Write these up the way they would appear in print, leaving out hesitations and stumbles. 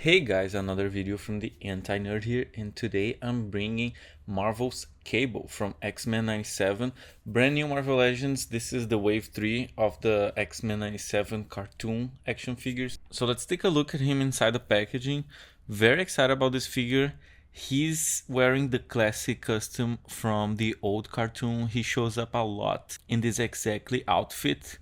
Hey guys, another video from the Anti-Nerd here, and today I'm bringing Marvel's Cable from X-Men 97, brand new Marvel Legends. This is the wave 3 of the X-Men 97 cartoon action figures. So let's take a look at him inside the packaging. Very excited about this figure. He's wearing the classic costume from the old cartoon. He shows up a lot in this exactly outfit.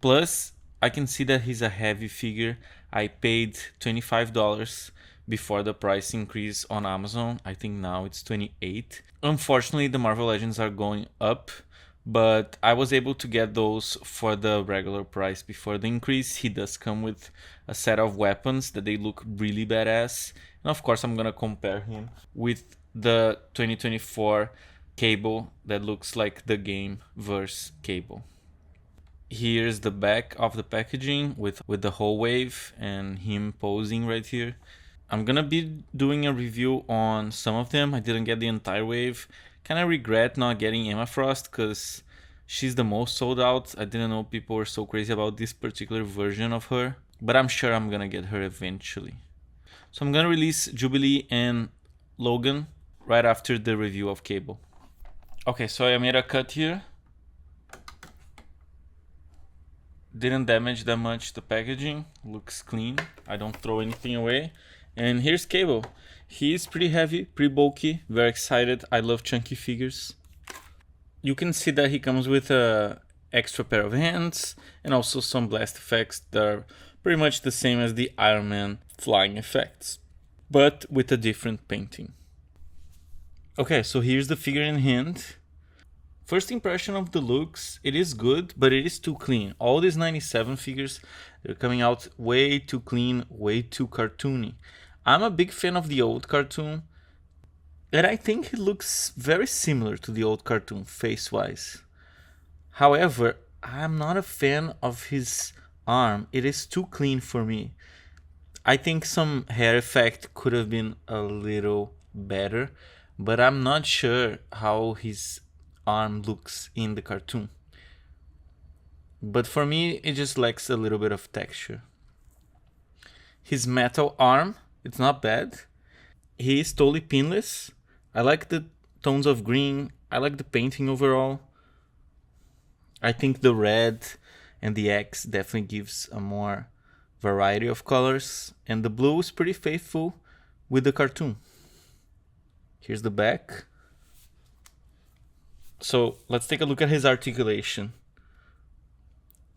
Plus, I can see that he's a heavy figure. I paid $25 before the price increase on Amazon. I think now it's 28. Unfortunately, the Marvel Legends are going up, but I was able to get those for the regular price before the increase. He does come with a set of weapons that they look really badass. And of course, I'm gonna compare him with the 2024 Cable that looks like the game verse Cable. Here's the back of the packaging with the whole wave and him posing right here. I'm gonna be doing a review on some of them. I didn't get the entire wave. Kind of regret not getting Emma Frost because she's the most sold out. I didn't know people were so crazy about this particular version of her, but I'm sure I'm gonna get her eventually. So I'm gonna release Jubilee and Logan right after the review of Cable. Okay, so I made a cut here. Didn't damage that much the packaging, looks clean. I don't throw anything away. And here's Cable. He's pretty heavy, pretty bulky, very excited. I love chunky figures. You can see that he comes with a extra pair of hands and also some blast effects that are pretty much the same as the Iron Man flying effects, but with a different painting. Okay, so here's the figure in hand. First impression of the looks, it is good, but it is too clean. All these 97 figures, they're coming out way too clean, way too cartoony. I'm a big fan of the old cartoon, and I think it looks very similar to the old cartoon face-wise. However, I'm not a fan of his arm. It is too clean for me. I think some hair effect could have been a little better, but I'm not sure how his arm looks in the cartoon. But for me, it just lacks a little bit of texture. His metal arm, it's not bad. He is totally pinless. I like the tones of green. I like the painting overall. I think the red and the X definitely gives a more variety of colors. And the blue is pretty faithful with the cartoon. Here's the back. So let's take a look at his articulation.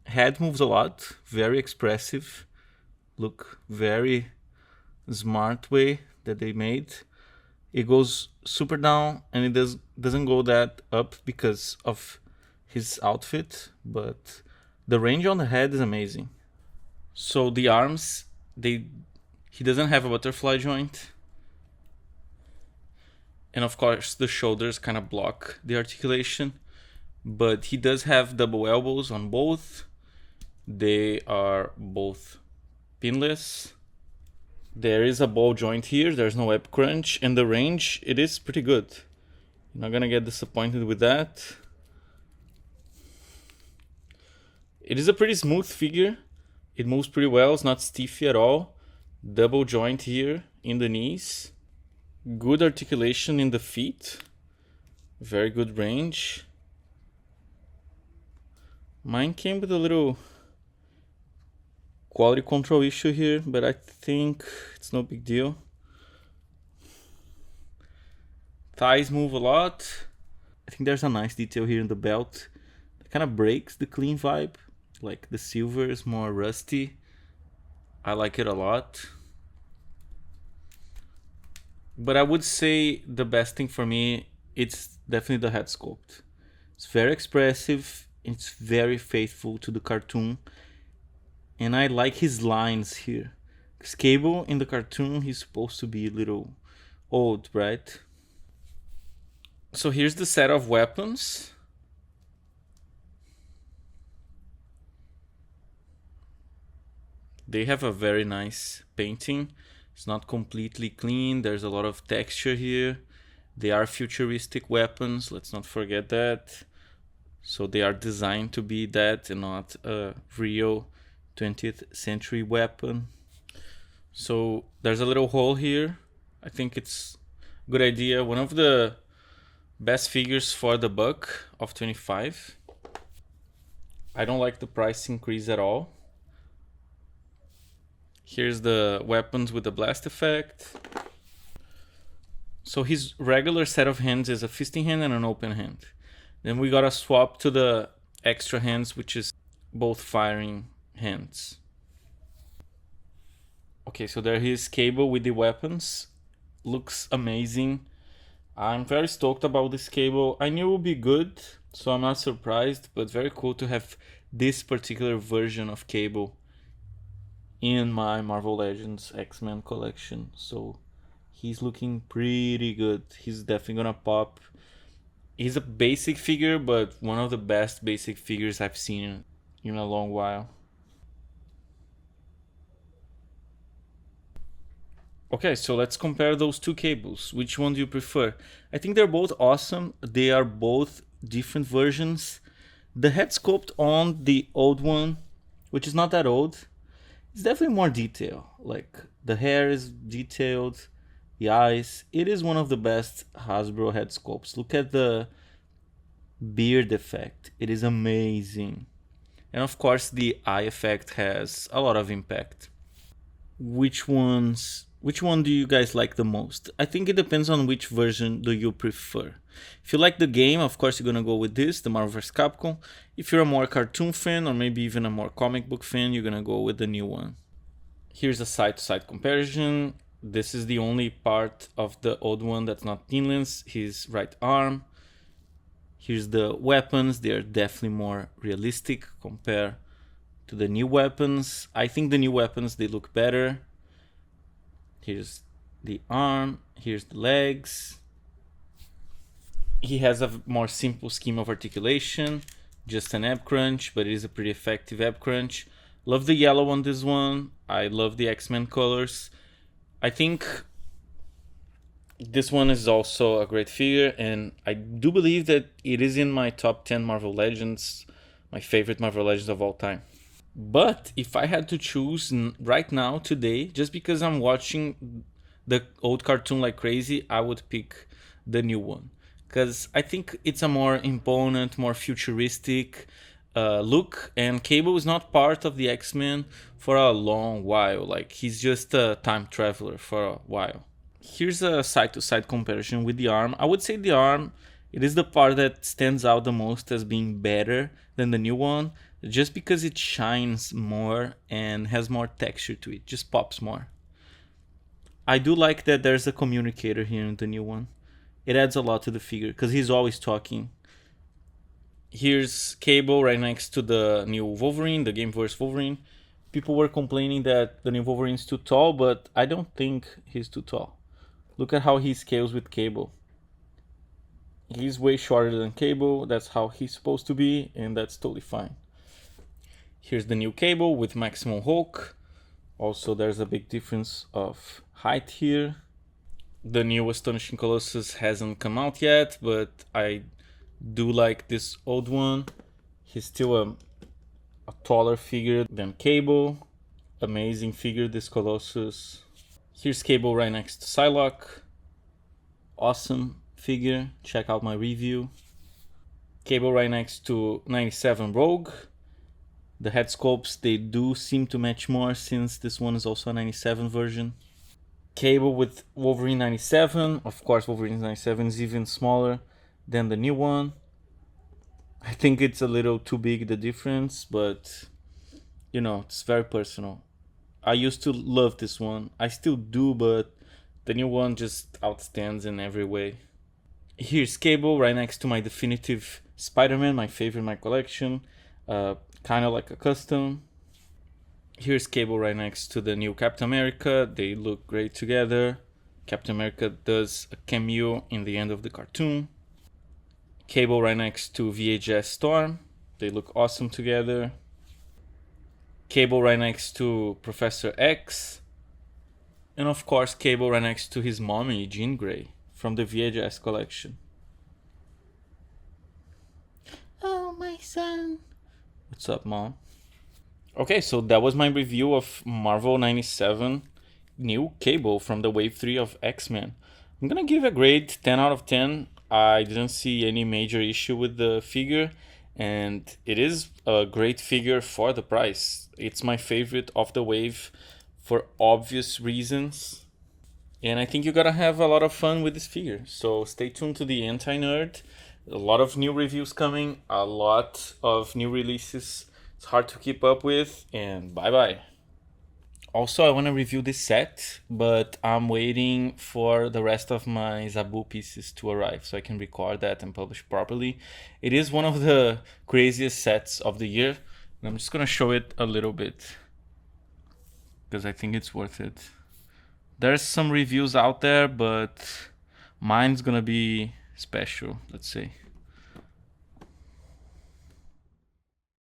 Head moves a lot, very expressive. Look, very smart way that they made. It goes super down and it doesn't go that up because of his outfit, but the range on the head is amazing. So the arms, he doesn't have a butterfly joint. And of course, the shoulders kind of block the articulation. But he does have double elbows on both. They are both pinless. There is a ball joint here. There's no web crunch. And the range, it is pretty good. You're not going to get disappointed with that. It is a pretty smooth figure. It moves pretty well. It's not stiffy at all. Double joint here in the knees. Good articulation in the feet, very good range. Mine came with a little quality control issue here, but I think it's no big deal. Thighs move a lot. I think there's a nice detail here in the belt. It kind of breaks the clean vibe, like the silver is more rusty. I like it a lot. But I would say the best thing for me, it's definitely the head sculpt. It's very expressive, it's very faithful to the cartoon. And I like his lines here. Because Cable in the cartoon, he's supposed to be a little old, right? So here's the set of weapons. They have a very nice painting. It's not completely clean. There's a lot of texture here. They are futuristic weapons. Let's not forget that. So they are designed to be that and not a real 20th century weapon. So there's a little hole here. I think it's a good idea. One of the best figures for the buck of 25. I don't like the price increase at all. Here's the weapons with the blast effect. So his regular set of hands is a fisting hand and an open hand. Then we gotta swap to the extra hands, which is both firing hands. Okay, so there is Cable with the weapons. Looks amazing. I'm very stoked about this Cable. I knew it would be good, so I'm not surprised, but very cool to have this particular version of Cable in my Marvel Legends X-Men collection. So he's looking pretty good. He's definitely gonna pop. He's a basic figure, but one of the best basic figures I've seen in a long while. Okay, so let's compare those two Cables. Which one do you prefer? I think they're both awesome. They are both different versions. The head sculpt on the old one, which is not that old, is definitely more detail. Like the hair is detailed, the eyes. It is one of the best Hasbro head sculpts. Look at the beard effect. It is amazing. And of course the eye effect has a lot of impact. Which one do you guys like the most? I think it depends on which version do you prefer. If you like the game, of course you're gonna go with this, the Marvel vs. Capcom. If you're a more cartoon fan or maybe even a more comic book fan, you're gonna go with the new one. Here's a side-to-side comparison. This is the only part of the old one that's not Thinlands, his right arm. Here's the weapons. They're definitely more realistic compared to the new weapons. I think the new weapons, they look better. Here's the arm. Here's the legs. He has a more simple scheme of articulation. Just an ab crunch, but it is a pretty effective ab crunch. Love the yellow on this one. I love the X-Men colors. I think this one is also a great figure, and I do believe that it is in my top 10 Marvel Legends, my favorite Marvel Legends of all time. But if I had to choose right now, today, just because I'm watching the old cartoon like crazy, I would pick the new one. Because I think it's a more imponent, more futuristic look, and Cable is not part of the X-Men for a long while. Like, he's just a time traveler for a while. Here's a side-to-side comparison with the arm. I would say the arm, it is the part that stands out the most as being better than the new one, just because it shines more and has more texture to it, just pops more. I do like that there's a communicator here in the new one. It adds a lot to the figure because he's always talking. Here's Cable right next to the new Wolverine, the Gameverse Wolverine. People were complaining that the new Wolverine is too tall, but I don't think he's too tall. Look at how he scales with Cable. He's way shorter than Cable. That's how he's supposed to be, and that's totally fine. Here's the new Cable with Maximum Hulk. Also, there's a big difference of height here. The new Astonishing Colossus hasn't come out yet, but I do like this old one. He's still a taller figure than Cable. Amazing figure, this Colossus. Here's Cable right next to Psylocke. Awesome figure. Check out my review. Cable right next to 97 Rogue. The head sculpts, they do seem to match more since this one is also a 97 version. Cable with Wolverine 97. Of course, Wolverine 97 is even smaller than the new one. I think it's a little too big, the difference, but you know, it's very personal. I used to love this one. I still do, but the new one just outstands in every way. Here's Cable right next to my definitive Spider-Man, my favorite in my collection. Kind of like a custom. Here's Cable right next to the new Captain America. They look great together. Captain America does a cameo in the end of the cartoon. Cable right next to VHS Storm. They look awesome together. Cable right next to Professor X. And of course, Cable right next to his mommy, Jean Grey, from the VHS collection. Oh, my son. What's up, Mom? Okay, so that was my review of Marvel 97. new Cable from the Wave 3 of X-Men. I'm gonna give a grade 10 out of 10. I didn't see any major issue with the figure, and it is a great figure for the price. It's my favorite of the wave for obvious reasons. And I think you gotta have a lot of fun with this figure. So stay tuned to the Anti-Nerd. A lot of new reviews coming, a lot of new releases. It's hard to keep up with, and bye bye. Also, I want to review this set, but I'm waiting for the rest of my Zabu pieces to arrive so I can record that and publish properly. It is one of the craziest sets of the year, and I'm just gonna show it a little bit because I think it's worth it. There's some reviews out there, but mine's gonna be special, let's say.